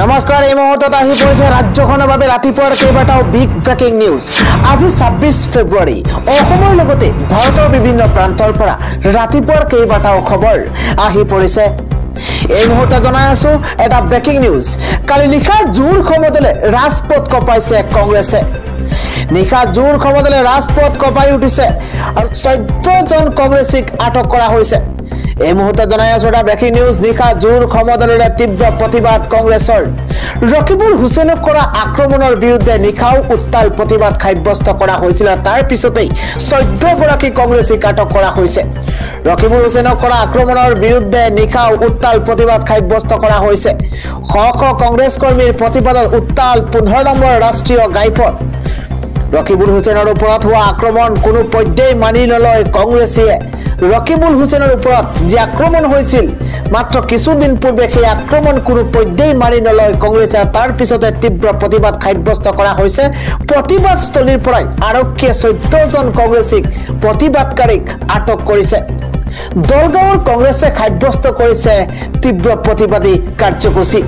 নমস্কাৰ এই মুহূৰ্তত আহি পৰিছে ৰাজ্যখনৰ বাবে ৰাতিপুৱাৰ কেইবাটাও বিগ ব্ৰেকিং নিউজ। আজি 26 ফেব্ৰুৱাৰী অসমৰ লগতে ভাৰতৰ বিভিন্ন প্ৰান্তৰ পৰা ৰাতিপুৱাৰ কেইবাটাও খবৰ আহি পৰিছে। এই মুহূৰ্তত জনাই আছো এটা ব্ৰেকিং নিউজ। কালি নিশা জোৰ ক্ষমতালে ৰাজপথ কঁপাইছে কংগ্ৰেছে। নিশা জোৰ ক্ষমতালে ৰাজপথ কঁপাই উঠিছে আৰু 14 জন কংগ্ৰেছীক আটক কৰা হৈছে। এই মুহূৰ্তত জনাই আছো এটা ব্ৰেকিং নিউজ। নিশা জোৰ ক্ষমতালে তীব্ৰ প্ৰতিবাদ কংগ্ৰেছৰ। ৰকিবুল হুছেইনক কৰা আক্ৰমণৰ বিৰুদ্ধে নিশাও উত্তাল প্ৰতিবাদ সাব্যস্ত কৰা হৈছিল। তাৰ পিছতেই 14 গৰাকী কংগ্ৰেছীক আটক কৰা হৈছে। ৰকিবুল হুছেইনক কৰা আক্ৰমণৰ বিৰুদ্ধে নিশাও উত্তাল প্ৰতিবাদ সাব্যস্ত কৰা হৈছে। শ শ কংগ্ৰেছ কৰ্মীৰ প্ৰতিবাদত উত্তাল 15 নম্বৰ ৰাষ্ট্ৰীয় ঘাইপথ। ৰকিবুল হুছেইনৰ ওপৰত হোৱা আক্ৰমণ কোনো পৰ্যায় মানি নলয় কংগ্ৰেছীয়ে। ৰকিবুল হুছেইনৰ ওপৰত যে আক্ৰমণ হৈছিল মাত্ৰ কিছুদিন পূৰ্বে, সেই আক্ৰমণ কোনো পৰ্যায় মানি নলয় কংগ্ৰেছে। তাৰ পিছতে তীব্ৰ প্ৰতিবাদ সাব্যস্ত কৰা হৈছে। প্ৰতিবাদস্থলীৰ পৰাই আৰক্ষীয়ে 14 জন কংগ্ৰেছীক প্ৰতিবাদকাৰীক আটক কৰিছে। দলগাঁৱৰ কংগ্ৰেছে সাব্যস্ত কৰিছে তীব্ৰ প্ৰতিবাদী কাৰ্যসূচী।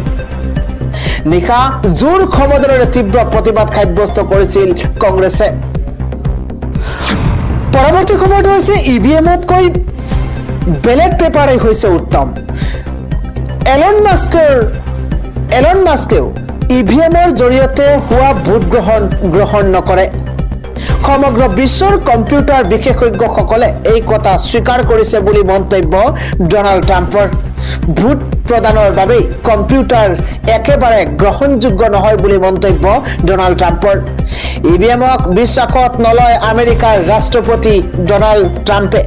নিশা জোৰ ক্ষমতাৰে তীব্ৰ প্ৰতিবাদ সাব্যস্ত কৰিছিল কংগ্ৰেছে। পৰৱৰ্তী খবৰটো হৈছে ইভিএমতকৈ বেলেট পেপাৰেই হৈছে উত্তম। এলন মাস্কেও ইভিএমৰ জৰিয়তে হোৱা ভোট গ্ৰহণ নকৰে। সমগ্ৰ বিশ্বৰ কম্পিউটাৰ বিশেষজ্ঞসকলে এই কথা স্বীকাৰ কৰিছে বুলি মন্তব্য ডনাল্ড ট্ৰাম্পৰ। ভোট প্ৰদানৰ বাবে কম্পিউটাৰ একেবাৰে গ্ৰহণযোগ্য নহয় বুলি মন্তব্য ডনাল্ড ট্ৰাম্পৰ। ইভিএমক বিশ্বাসত নলয় আমেৰিকাৰ ৰাষ্ট্ৰপতি ডনাল্ড ট্ৰাম্পে।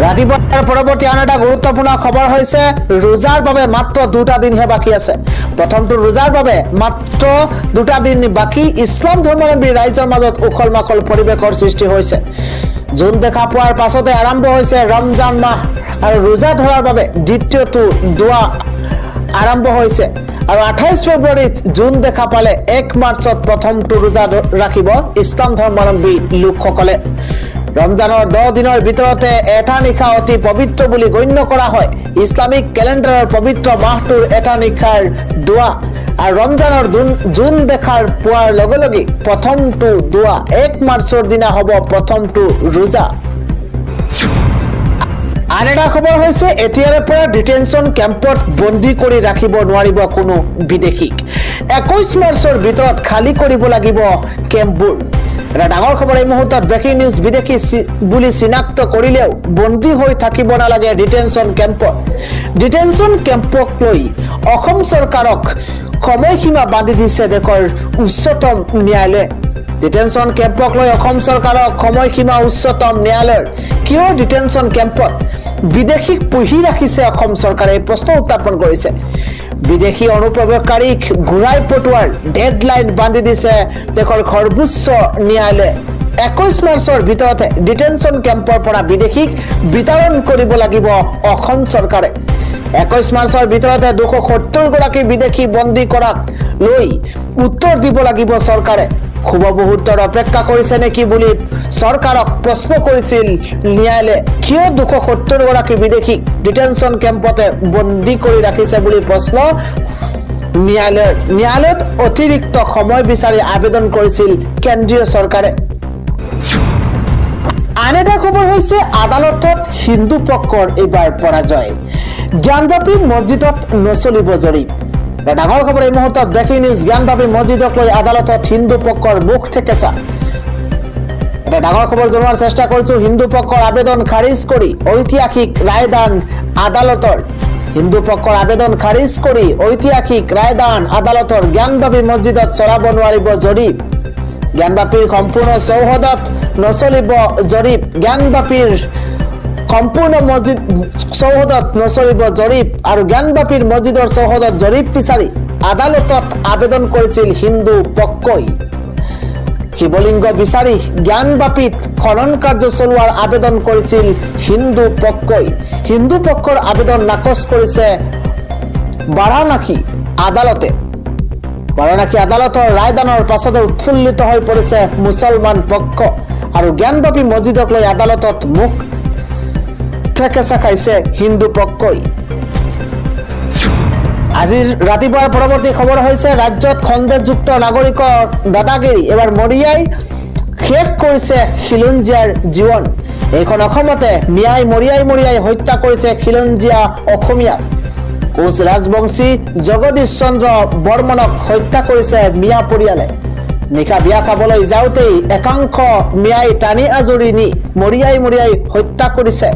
ৰাতিপুৱাৰ পৰৱৰ্তী আন এটা গুৰুত্বপূৰ্ণ খবৰ হৈছে ৰোজাৰ বাবে মাত্ৰ 2টা দিনহে বাকী আছে। প্ৰথমটো ৰোজাৰ বাবে মাত্ৰ 2টা দিন বাকী। ইছলাম ধৰ্মাৱলম্বী ৰাইজৰ মাজত উখল মাখল পৰিৱেশৰ সৃষ্টি হৈছে। জোন দেখা পোৱাৰ পাছতে আৰম্ভ হৈছে ৰমজান মাহ আৰু ৰোজা ধৰাৰ বাবে দ্বিতীয়টো দোৱা আৰম্ভ হৈছে। আৰু 28 ফেব্ৰুৱাৰীত জোন দেখা পালে 1 মাৰ্চত প্ৰথমটো ৰোজা ৰাখিব ইছলাম ধৰ্মাৱলম্বী লোকসকলে। ৰমজানৰ 10 দিনৰ ভিতৰতে এটা নিশা অতি পবিত্ৰ বুলি গণ্য কৰা হয়। ইছলামিক কেলেণ্ডাৰৰ পবিত্ৰ মাহটোৰ এটা নিশাৰ দোৱা আৰু ৰমজানৰ জোন দেখাৰ পোৱাৰ লগে লগে প্ৰথমটো দোৱা 1 মাৰ্চৰ দিনা হ'ব প্ৰথমটো ৰোজা। আন এটা খবৰ হৈছে এতিয়াৰে পৰা ডিটেনশ্যন কেম্পত বন্দী কৰি ৰাখিব নোৱাৰিব কোনো বিদেশীক। 21 মাৰ্চৰ ভিতৰত খালী কৰিব লাগিব কেম্পবোৰ। এটা ডাঙৰ খবৰ এই মুহূৰ্তত ব্ৰেকিং নিউজ। বিদেশী বুলি চিনাক্ত কৰিলেও বন্দী হৈ থাকিব নালাগে ডিটেনশ্যন কেম্পত। ডিটেনশ্যন কেম্পক লৈ অসম চৰকাৰক সময়সীমা বান্ধি দিছে দেশৰ উচ্চতম ন্যায়ালয়ে। ডিটেনশ্যন কেম্পক লৈ অসম চৰকাৰক সময়সীমা উচ্চতম ন্যায়ালয়ৰ। কিয় ডিটেনশ্যন কেম্পত বিদেশীক পুহি ৰাখিছে অসম চৰকাৰে, এই প্ৰশ্ন উত্থাপন কৰিছে। বিদেশী অনুপ্ৰৱেশকাৰীক ঘূৰাই পঠোৱাৰ ডেডলাইন বান্ধি দিছে দেশৰ সৰ্বোচ্চ ন্যায়ালয়ে। 21 মাৰ্চৰ ভিতৰতে ডিটেনশ্যন কেম্পৰ পৰা বিদেশীক বিতৰণ কৰিব লাগিব অসম চৰকাৰে। 21 মাৰ্চৰ ভিতৰতে 270 গৰাকী বিদেশী বন্দী কৰাক লৈ উত্তৰ দিব লাগিব চৰকাৰে। শুভ মুহূৰ্তৰ অপেক্ষা কৰিছে নেকি বুলি চৰকাৰক প্ৰশ্ন কৰিছিল ন্যায়ালয়ে। কিয় 270 গৰাকী বিদেশীক ডিটেনশ্যন কেম্পতে বন্দী কৰি ৰাখিছে বুলি প্ৰশ্ন ন্যায়ালয়ত অতিৰিক্ত সময় বিচাৰি আবেদন কৰিছিল কেন্দ্ৰীয় চৰকাৰে। আন এটা খবৰ হৈছে আদালতত হিন্দু পক্ষৰ এইবাৰ পৰাজয়। জ্ঞানবাপী মছজিদত নচলিব জৰীপ। ডাঙৰ খবৰ এই মুহূৰ্তত ব্ৰেকিং নিউজ। জ্ঞানবাপী মছজিদক লৈ আদালতত হিন্দু পক্ষৰ মুখ ঠেকেচা। এটা ডাঙৰ খবৰ জনোৱাৰ চেষ্টা কৰিছো। হিন্দু পক্ষৰ আবেদন খাৰিজ কৰি ঐতিহাসিক ৰায়দান আদালতৰ। হিন্দু পক্ষৰ আবেদন খাৰিজ কৰি ঐতিহাসিক ৰায়দান আদালতৰ। জ্ঞানবাপী মছজিদত চলাব নোৱাৰিব জৰীপ। জ্ঞানবাপীৰ সম্পূৰ্ণ চৌহদত নচলিব জৰীপ। জ্ঞানবাপীৰ সম্পূৰ্ণ মছজিদ চৌহদত নচলিব জৰীপ আৰু জ্ঞানবাপীৰ মছজিদৰ চৌহদত জৰীপ বিচাৰি আদালতত আবেদন কৰিছিল হিন্দু পক্ষই। শিৱলিংগ বিচাৰি জ্ঞানবাপীত খনন কাৰ্য চলোৱাৰ আবেদন কৰিছিল হিন্দু পক্ষই। হিন্দু পক্ষৰ আবেদন নাকচ কৰিছে বাৰাণসী আদালতে। বাৰাণসী আদালতৰ ৰায়দানৰ পাছতে উৎফুল্লিত হৈ পৰিছে মুছলমান পক্ষ আৰু জ্ঞানবাপী মছজিদক লৈ আদালতত মুখ ঠেকেচা খাইছে হিন্দু পক্ষই। আজিৰ ৰাতিপুৱাৰ পৰৱৰ্তী খবৰ হৈছে ৰাজ্যত খন্দেকযুক্ত নাগৰিকৰ দাদাগিৰি এবাৰ মৰিয়াই শেষ কৰিছে খিলঞ্জীয়াৰ জীৱন। এইখন অসমতে মিয়াই মৰিয়াই হত্যা কৰিছে খিলঞ্জীয়া অসমীয়াক। কোচ ৰাজবংশী জগদীশ চন্দ্ৰ বৰ্মনক হত্যা কৰিছে মিয়া পৰিয়ালে। নিশা বিয়া খাবলৈ যাওঁতেই একাংশ মিয়াই টানি আজৰি নি মৰিয়াই হত্যা কৰিছে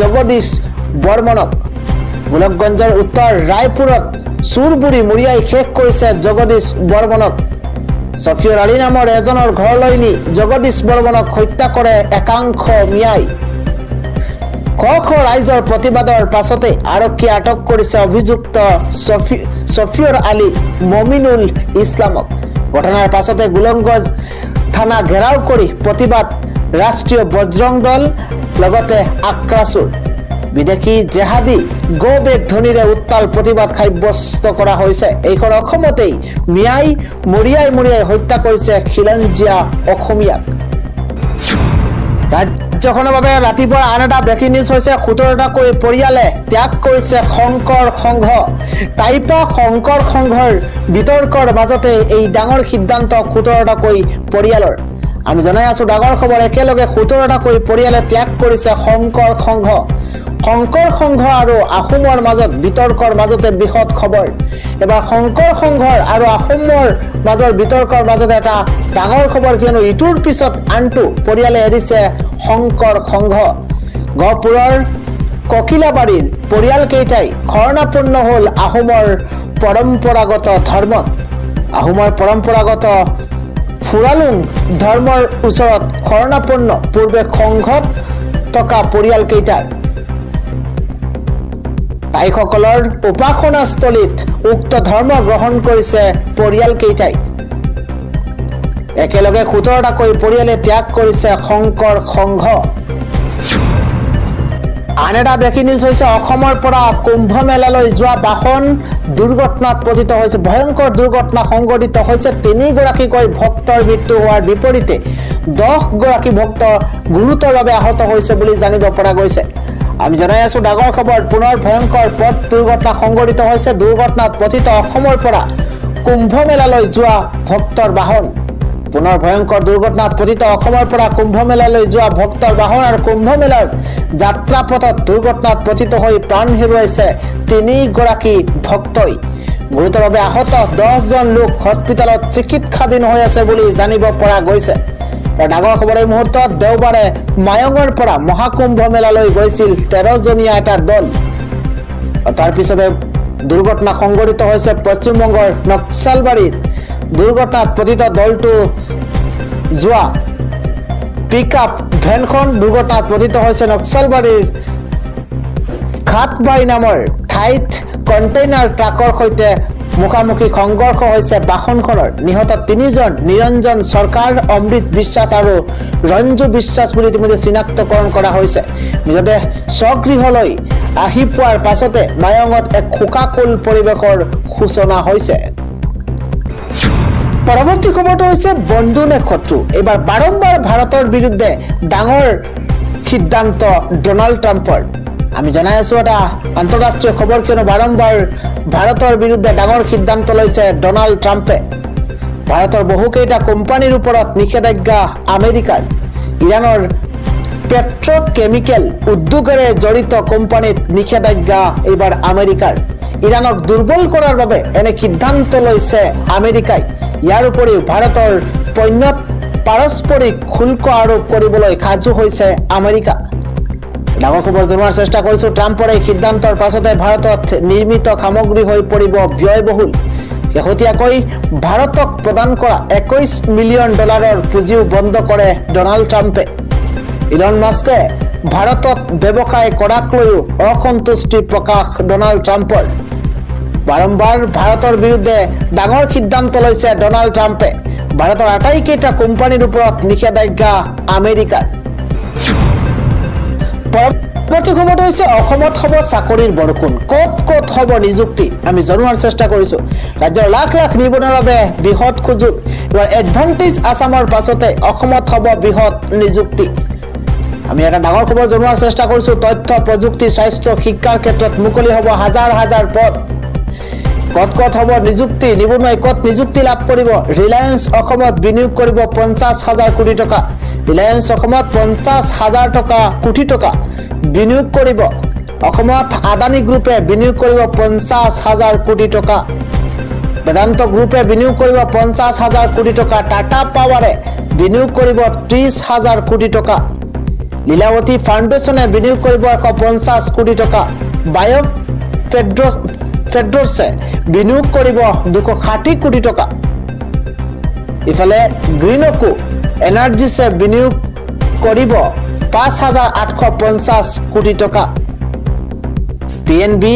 জগদীশ বৰ্মনক। গোলকগঞ্জৰ উত্তৰ ৰায়পুৰত চুৰবুৰি মৰিয়াই শেষ কৰিছে জগদীশ বৰ্মনক। ছফিউৰ আলী নামৰ এজনৰ ঘৰলৈ নি জগদীশ বৰ্মনক হত্যা কৰে একাংশ মিয়াই। শ ৰাইজৰ প্ৰতিবাদৰ পাছতে আৰক্ষীয়ে আটক কৰিছে অভিযুক্ত ছফিউৰ আলী মমিনুল ইছলামক। ঘটনাৰ পাছতে গোলকগঞ্জ থানা ঘেৰাও কৰি প্ৰতিবাদ ৰাষ্ট্ৰীয় বজৰং দল লগতে আক্ৰাসুৰ। বিদেশী জেহাদী গো বেগ ধ্বনিৰে উত্তাল প্ৰতিবাদ সাব্যস্ত কৰা হৈছে। এইখন অসমতেই মিয়াই মৰিয়াই হত্যা কৰিছে খিলঞ্জীয়া অসমীয়াক। ৰাজ্যখনৰ বাবে ৰাতিপুৱা আন এটা ব্ৰেকিং নিউজ হৈছে 17টাকৈ পৰিয়ালে ত্যাগ কৰিছে শংকৰ সংঘ। টাইপা শংকৰ সংঘৰ বিতৰ্কৰ মাজতে এই ডাঙৰ সিদ্ধান্ত 17টাকৈ পৰিয়ালৰ। আমি জনাই আছো ডাঙৰ খবৰ, একেলগে 17টাকৈ পৰিয়ালে ত্যাগ কৰিছে শংকৰ সংঘ। শংকৰ সংঘ আৰু আহোমৰ মাজত বিতৰ্কৰ মাজতে বৃহৎ খবৰ। এবাৰ শংকৰ সংঘৰ আৰু আহোমৰ মাজৰ বিতৰ্কৰ মাজতে এটা ডাঙৰ খবৰ, কিয়নো ইটোৰ পিছত আনটো পৰিয়ালে এৰিছে শংকৰ সংঘ। গহপুৰৰ ককিলাবাৰীৰ পৰিয়ালকেইটাই শৰণাপন্ন হ'ল আহোমৰ পৰম্পৰাগত ধৰ্মত। আহোমৰ পৰম্পৰাগত ফুৰালুং ধৰ্মৰ ওচৰত শৰণাপন্ন পূৰ্বে সংঘত থকা পৰিয়ালকেইটাৰ তাইসকলৰ উপাসনাস্থলীত উক্ত ধৰ্ম গ্ৰহণ কৰিছে পৰিয়ালকেইটাই। একেলগে 17টাকৈ পৰিয়ালে ত্যাগ কৰিছে শংকৰ সংঘ। আন এটা ব্ৰেকিং নিউজ হৈছে অসমৰ পৰা কুম্ভ মেলালৈ যোৱা বাহন দুৰ্ঘটনাত পতিত হৈছে। ভয়ংকৰ দুৰ্ঘটনা সংঘটিত হৈছে। 3গৰাকীকৈ ভক্তৰ মৃত্যু হোৱাৰ বিপৰীতে 10গৰাকী ভক্ত গুৰুতৰভাৱে আহত হৈছে বুলি জানিব পৰা গৈছে। আমি জনাই আছো ডাঙৰ খবৰ, পুনৰ ভয়ংকৰ পথ দুৰ্ঘটনা সংঘটিত হৈছে। দুৰ্ঘটনাত পতিত অসমৰ পৰা কুম্ভ মেলালৈ যোৱা ভক্তৰ বাহন। পুনৰ ভয়ংকৰ দুৰ্ঘটনাত পতিত অসমৰ পৰা কুম্ভ মেলালৈ যোৱা ভক্তৰ বাহন আৰু কুম্ভ মেলাৰ যাত্ৰা পথত দুৰ্ঘটনাত পতিত হৈ প্ৰাণ হেৰুৱাইছে 3গৰাকী ভক্তই। গুৰুতৰভাৱে আহত 10জন লোক হস্পিটেলত চিকিৎসাধীন হৈ আছে বুলি জানিব পৰা গৈছে। ডাঙৰ খবৰ, এই মুহূৰ্তত দেওবাৰে মায়ঙৰ পৰা মহাকুম্ভ মেলালৈ গৈছিল 13জনীয়া এটা দল। তাৰ পিছতে দুৰ্ঘটনা সংঘটিত হৈছে পশ্চিমবংগৰ নক্সালবাৰীত। দুৰ্ঘটনাত পতিত দলটো যোৱা পিকআপ ভেনখন দুৰ্ঘটনাত পতিত হৈছে নক্সালবাৰীৰ ঘাটবাৰী নামৰ ঠাইত। কণ্টেইনাৰ ট্ৰাকৰ সৈতে মুখামুখি সংঘৰ্ষ হৈছে বাহনখনৰ। নিহত 3জন নিৰঞ্জন চৰকাৰ, অমৃত বিশ্বাস আৰু ৰঞ্জু বিশ্বাস বুলি ইতিমধ্যে চিনাক্তকৰণ কৰা হৈছে। মৃতদেহ স্বগৃহলৈ আহি পোৱাৰ পাছতে মায়ঙত এক শোকাকুল পৰিৱেশৰ সূচনা হৈছে। পৰৱৰ্তী খবৰটো হৈছে বন্ধু নে শত্ৰু। এইবাৰ বাৰম্বাৰ ভাৰতৰ বিৰুদ্ধে ডাঙৰ সিদ্ধান্ত ডোনাল্ড ট্ৰাম্পৰ। আমি জনাই আছো এটা আন্তঃৰাষ্ট্ৰীয় খবৰ, কিয়নো বাৰম্বাৰ ভাৰতৰ বিৰুদ্ধে ডাঙৰ সিদ্ধান্ত লৈছে ডোনাল্ড ট্ৰাম্পে। ভাৰতৰ বহুকেইটা কোম্পানীৰ ওপৰত নিষেধাজ্ঞা আমেৰিকাৰ। ইৰাণৰ পেট্ৰকেমিকেল উদ্যোগেৰে জড়িত কোম্পানীত নিষেধাজ্ঞা এইবাৰ আমেৰিকাৰ। ইৰাণক দুৰ্বল কৰাৰ বাবে এনে সিদ্ধান্ত লৈছে আমেৰিকাই। ইয়াৰ উপৰিও ভাৰতৰ পণ্যত পাৰস্পৰিক শুল্ক আৰোপ কৰিবলৈ সাজু হৈছে আমেৰিকা। ডাঙৰ খবৰ জনোৱাৰ চেষ্টা কৰিছো। ট্ৰাম্পৰ এই সিদ্ধান্তৰ পাছতে ভাৰতত নিৰ্মিত সামগ্ৰী হৈ পৰিব ব্যয়বহুল। শেহতীয়াকৈ ভাৰতক প্ৰদান কৰা $21 মিলিয়ন পুঁজিও বন্ধ কৰে ডোনাল্ড ট্ৰাম্পে। ইলন মাস্কে ভাৰতত ব্যৱসায় কৰাক লৈও অসন্তুষ্টি প্ৰকাশ ডোনাল্ড ট্ৰাম্পৰ। বাৰম্বাৰ ভাৰতৰ বিৰুদ্ধে ডাঙৰ সিদ্ধান্ত লৈছে ডোনাল্ড ট্ৰাম্পে। ভাৰতৰ আটাইকেইটা কোম্পানীৰ ওপৰত নিষেধাজ্ঞা আমেৰিকাৰ। পৰৱৰ্তী খবৰটো হৈছে অসমত হ'ব চাকৰিৰ বৰষুণ। ক'ত ক'ত হ'ব নিযুক্তি আমি জনোৱাৰ চেষ্টা কৰিছো। ৰাজ্যৰ লাখ লাখ নিবনুৱাৰ বাবে বৃহৎ সুযোগ। এবাৰ এডভান্টেজ আছামৰ পাছতে অসমত হ'ব বৃহৎ নিযুক্তি। আমি এটা ডাঙৰ খবৰ জনোৱাৰ চেষ্টা কৰিছো। তথ্য প্ৰযুক্তি, স্বাস্থ্য, শিক্ষাৰ ক্ষেত্ৰত মুকলি হ'ব হাজাৰ হাজাৰ পদ। কত হ'ব নিযুক্তি নিবনুৱাই কত নিযুক্তি লাভ কৰিব ৰিলায়েন্স অসমত বিনিয়োগ কৰিব 50,000 কোটি টকা ৰিলায়েন্স অসমত 50,000 কোটি টকা বিনিয়োগ কৰিব অসমত আদানী গ্ৰুপে বিনিয়োগ কৰিব 50,000 কোটি টকা বেদান্ত গ্ৰুপে বিনিয়োগ কৰিব 50,000 কোটি টকা টাটা পাৱাৰে বিনিয়োগ কৰিব 30,000 কোটি টকা লীলাৱতী ফাউণ্ডেশ্যনে বিনিয়োগ কৰিব 150 কোটি টকা বায়' ফেড্ৰছে বিনিয়োগ কৰিব 260 কোটি টকা ইফালে গ্ৰীণকো এনাৰ্জিছে বিনিয়োগ কৰিব 5,850 কোটি টকা পিএনবি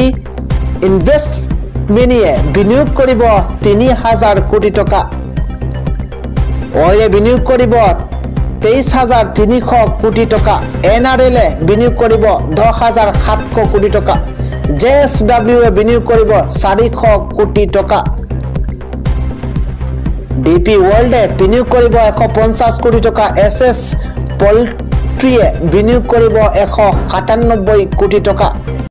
ইনভেষ্টমেণ্টে বিনিয়োগ কৰিব 3,000 কোটি টকা অয়ে বিনিয়োগ কৰিব 23,300 কোটি টকা এনআৰএলে বিনিয়োগ কৰিব 10,700 কোটি টকা জেএছডব্লিউয়ে বিনিয়োগ কৰিব 400 কোটি টকা ডিপি ৱৰ্ল্ডে বিনিয়োগ কৰিব 150 কোটি টকা এছএছ পল্ট্ৰিয়ে বিনিয়োগ কৰিব 197 কোটি টকা